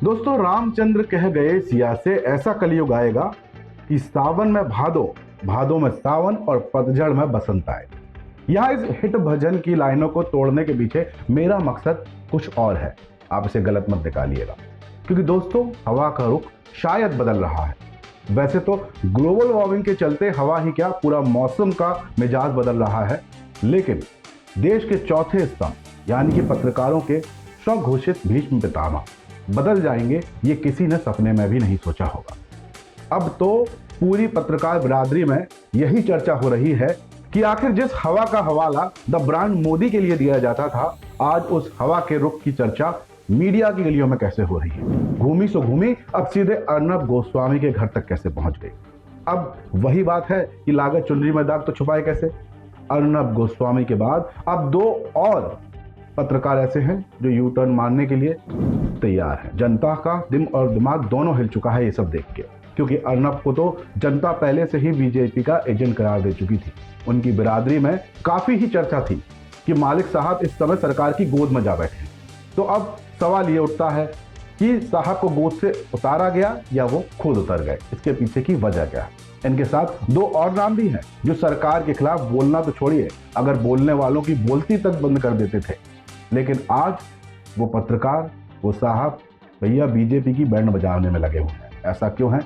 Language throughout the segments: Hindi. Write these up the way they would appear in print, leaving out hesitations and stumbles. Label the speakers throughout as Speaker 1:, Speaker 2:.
Speaker 1: दोस्तों, रामचंद्र कह गए सिया से ऐसा कलयुग आएगा कि सावन में भादो, भादो में सावन और पतझड़ में बसंत आए। यहाँ इस हिट भजन की लाइनों को तोड़ने के पीछे मेरा मकसद कुछ और है। आप इसे गलत मत निकालिएगा, क्योंकि दोस्तों हवा का रुख शायद बदल रहा है। वैसे तो ग्लोबल वार्मिंग के चलते हवा ही क्या पूरा मौसम का मिजाज बदल रहा है, लेकिन देश के चौथे स्तंभ यानी कि पत्रकारों के स्वघोषित भीष्म पितामह बदल जाएंगे, ये किसी ने सपने में भी नहीं सोचा होगा। अब तो पूरी पत्रकार बिरादरी में यही चर्चा हो रही है कि आखिर जिस हवा का हवाला द ब्रांड मोदी के लिए दिया जाता था, आज उस हवा के रुख की चर्चा मीडिया की गलियों में कैसे हो रही है। घूमी सो घूमी अब सीधे अर्नब गोस्वामी के घर तक कैसे पहुंच गई। अब वही बात है कि लागत चुनरी में दाग तो छुपाए कैसे। अर्नब गोस्वामी के बाद अब दो और पत्रकार ऐसे हैं जो यू टर्न मारने के लिए तैयार हैं। जनता का दिल और दिमाग दोनों हिल चुका है ये सब देख के, क्योंकि अर्नब को तो जनता पहले से ही बीजेपी का एजेंट करार दे चुकी थी। उनकी बिरादरी में काफी ही चर्चा थी कि मालिक साहब इस समय सरकार की गोद में जा बैठे। तो अब सवाल ये उठता है कि साहब को गोद से उतारा गया या वो खुद उतर गए, इसके पीछे की वजह क्या है। इनके साथ दो और नाम भी हैं जो सरकार के खिलाफ बोलना तो छोड़िए, अगर बोलने वालों की बोलती तक बंद कर देते थे, लेकिन आज वो पत्रकार, वो साहब भैया बीजेपी की बैंड बजाने में लगे हुए हैं। ऐसा क्यों है,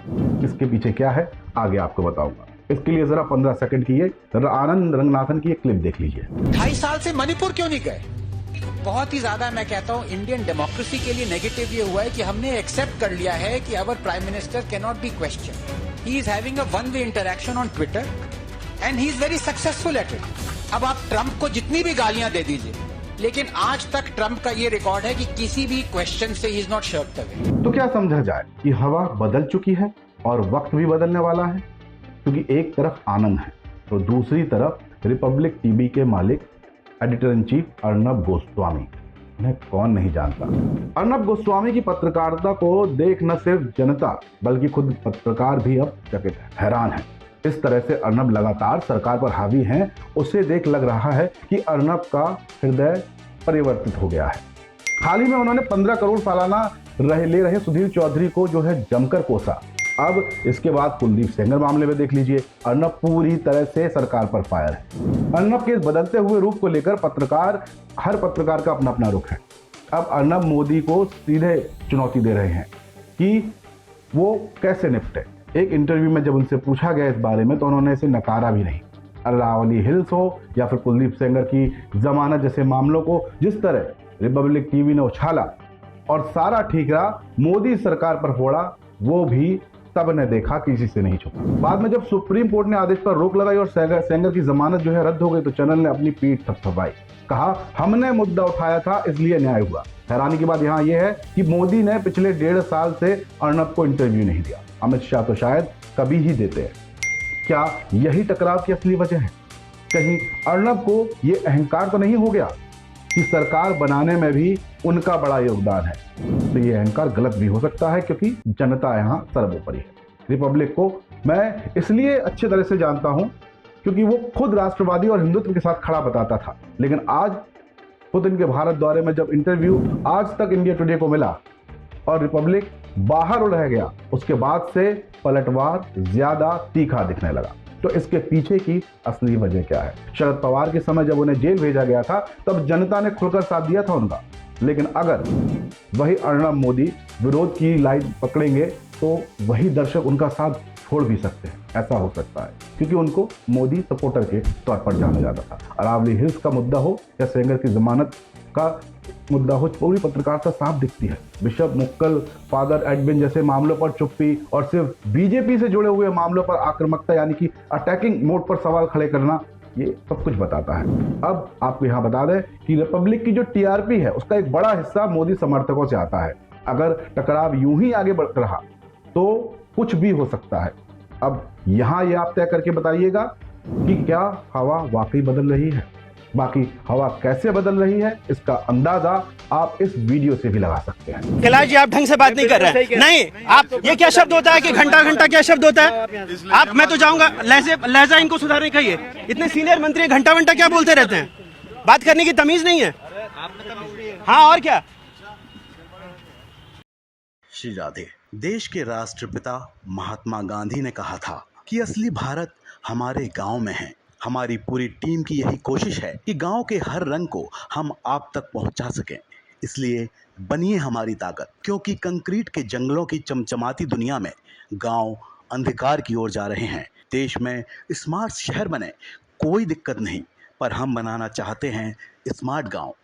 Speaker 1: इसके पीछे क्या है, आगे आपको बताऊंगा। इसके लिए जरा 15 सेकंड की आनंद रंगनाथन की एक क्लिप देख लीजिए।
Speaker 2: 2.5 साल से मणिपुर क्यों नहीं गए? बहुत ही ज्यादा मैं कहता हूँ इंडियन डेमोक्रेसी के लिए नेगेटिव ये हुआ है कि हमने एक्सेप्ट कर लिया है कि our prime minister can not be question. He is having a one way interaction on Twitter and he is very successful at it. अब आप ट्रंप को जितनी भी गालियां दे दीजिए, लेकिन आज तक ट्रंप का ये रिकॉर्ड है कि किसी भी क्वेश्चन से he is not shirt away.
Speaker 1: तो क्या समझा जाए कि हवा बदल चुकी है और वक्त भी बदलने वाला है, क्योंकि एक तरफ आनंद है तो दूसरी तरफ रिपब्लिक टीवी के मालिक editor in chief Arnab Goswami. उन्हें कौन नहीं जानता। अर्नब गोस्वामी की पत्रकारिता को देख न सिर्फ जनता बल्कि खुद पत्रकार भी अब चकित है, हैरान है। इस तरह से अर्नब लगातार सरकार पर हावी हैं, उसे देख लग रहा है कि अर्नब का हृदय परिवर्तित हो गया है। हाल ही में उन्होंने 15 करोड़ सालाना ले रहे सुधीर चौधरी को जो है जमकर कोसा। अब इसके बाद कुलदीप सेंगर मामले में देख लीजिए, अर्नब पूरी तरह से सरकार पर फायर है। अर्नब के इस बदलते हुए रूप को लेकर हर पत्रकार का अपना अपना रुख है। अब अर्नब मोदी को सीधे चुनौती दे रहे हैं कि वो कैसे निपटे। एक इंटरव्यू में जब उनसे पूछा गया इस बारे में तो उन्होंने इसे नकारा भी नहीं। अरावली हिल्स हो या फिर कुलदीप सेंगर की जमानत जैसे मामलों को जिस तरह रिपब्लिक टीवी ने उछाला और सारा ठीकरा मोदी सरकार पर फोड़ा, वो भी सबने देखा, किसी से नहीं छुपा। बाद में जब सुप्रीम कोर्ट ने आदेश पर रोक लगाई और सेंगर की जमानत जो है रद्द हो गई, तो चैनल ने अपनी पीठ थपथपाई, कहा हमने मुद्दा उठाया था इसलिए न्याय हुआ। हैरानी की बात यहाँ यह है कि मोदी ने पिछले 1.5 साल से अर्नब को इंटरव्यू नहीं दिया। अमित शाह तो शायद कभी ही देते हैं। क्या यही टकराव की असली वजह है? कहीं अर्नब को ये अहंकार तो नहीं हो गया कि सरकार बनाने में भी उनका बड़ा योगदान है? तो ये अहंकार गलत भी हो सकता है, क्योंकि जनता यहाँ सर्वोपरि है। रिपब्लिक को मैं इसलिए अच्छी तरह से जानता हूँ क्योंकि वो खुद राष्ट्रवादी और हिंदुत्व के साथ खड़ा बताता था, लेकिन आज पुतिन के भारत दौरे में जब इंटरव्यू आज तक इंडिया टुडे को मिला और रिपब्लिक बाहर रह गया, उसके बाद से पलटवार ज्यादा तीखा दिखने लगा। तो इसके पीछे की असली वजह क्या है? शरद पवार के समय जब उन्हें जेल भेजा गया था तब जनता ने खुलकर साथ दिया था उनका, लेकिन अगर वही अर्नब मोदी विरोध की लाइन पकड़ेंगे तो वही दर्शक उनका साथ छोड़ भी सकते हैं। ऐसा हो सकता है क्योंकि उनको मोदी सपोर्टर के तौर पर जाना जाता था। अरावली हिल्स का मुद्दा हो या सेंगर की जमानत का मुद्दा हो, पूरी पत्रकारिता साफ दिखती है। बिशप मुक्कल, फादर एडविन जैसे मामलों पर चुप्पी और सिर्फ बीजेपी से जुड़े हुए मामलों पर आक्रामकता यानी कि अटैकिंग मोड पर सवाल खड़े करना, ये सब कुछ बताता है। अब आपको यहाँ बता दें कि रिपब्लिक की जो टीआरपी है उसका एक बड़ा हिस्सा मोदी समर्थकों से आता है। अगर टकराव यूं ही आगे बढ़ रहा तो कुछ भी हो सकता है। अब यहाँ ये आप तय करके बताइएगा कि क्या हवा वाकई बदल रही है। बाकी हवा कैसे बदल रही है इसका अंदाजा आप इस वीडियो से भी लगा सकते हैं।
Speaker 3: कैलाश जी, आप ढंग से बात नहीं कर रहे हैं। नहीं, आप ये क्या शब्द होता है कि घंटा घंटा क्या शब्द होता है? आप मैं तो जाऊंगा, लहजा इनको सुधारने कहिए। इतने सीनियर मंत्री घंटा घंटा क्या बोलते रहते हैं? बात करने की तमीज नहीं है। हाँ और क्या।
Speaker 4: श्री राधे। देश के राष्ट्रपिता महात्मा गांधी ने कहा था कि असली भारत हमारे गांव में है। हमारी पूरी टीम की यही कोशिश है कि गांव के हर रंग को हम आप तक पहुंचा सकें। इसलिए बनिए हमारी ताकत, क्योंकि कंक्रीट के जंगलों की चमचमाती दुनिया में गांव अंधकार की ओर जा रहे हैं। देश में स्मार्ट शहर बने, कोई दिक्कत नहीं, पर हम बनाना चाहते हैं स्मार्ट गांव।